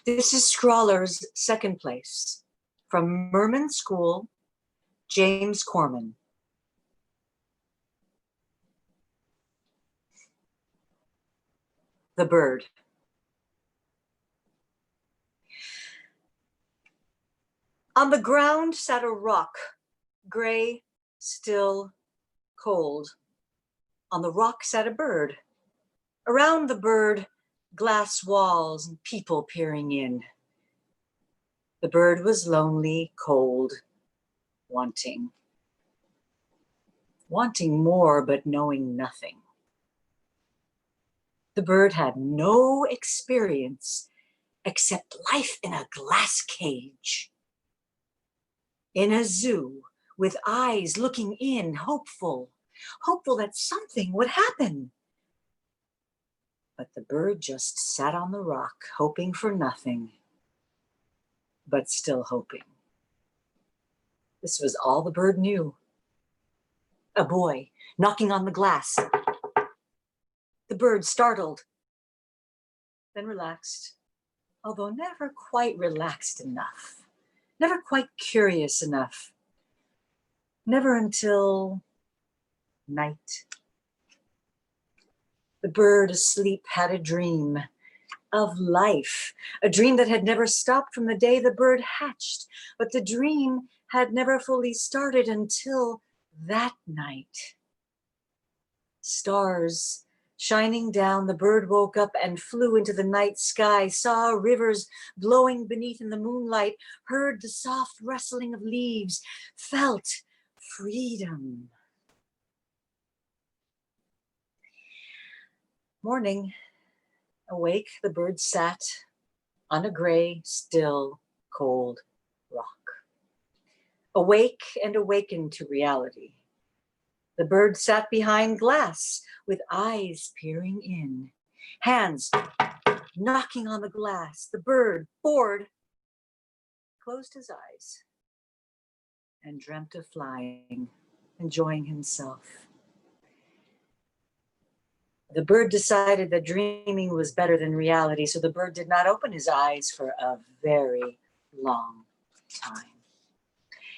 This is Scrawler's second place. From Merman School, James Corman. The Bird. On the ground sat a rock, gray, still, cold. On the rock sat a bird. Around the bird, glass walls and people peering in. The bird was lonely, cold, wanting. Wanting more, but knowing nothing. The bird had no experience except life in a glass cage. In a zoo, with eyes looking in, hopeful that something would happen. But the bird just sat on the rock, hoping for nothing, but still hoping. This was all the bird knew. A boy knocking on the glass. The bird startled, then relaxed, although never quite relaxed enough, never quite curious enough, never until night. The bird asleep had a dream of life, a dream that had never stopped from the day the bird hatched, but the dream had never fully started until that night. Stars shining down, the bird woke up and flew into the night sky, saw rivers blowing beneath in the moonlight, heard the soft rustling of leaves, felt freedom. Morning, awake, the bird sat on a gray, still, cold rock. Awake and awakened to reality. The bird sat behind glass with eyes peering in, hands knocking on the glass. The bird, bored, closed his eyes and dreamt of flying, enjoying himself. The bird decided that dreaming was better than reality, so the bird did not open his eyes for a very long time.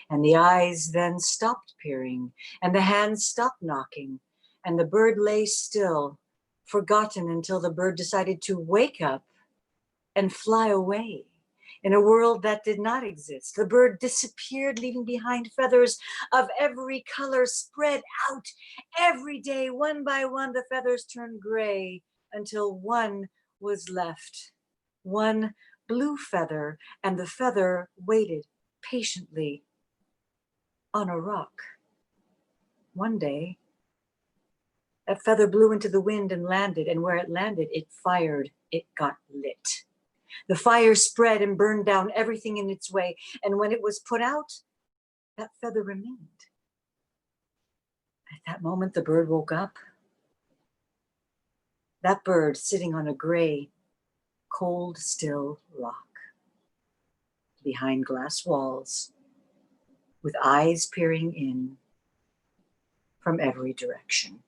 And the eyes then stopped peering, and the hands stopped knocking, and the bird lay still, forgotten until the bird decided to wake up and fly away in a world that did not exist. The bird disappeared, leaving behind feathers of every color spread out. Every day, one by one, the feathers turned gray until one was left, one blue feather, and the feather waited patiently on a rock. One day, that feather blew into the wind and landed, and where it landed, it fired, it got lit. The fire spread and burned down everything in its way, and when it was put out, that feather remained. At that moment, the bird woke up. That bird sitting on a gray, cold, still rock, behind glass walls, with eyes peering in from every direction.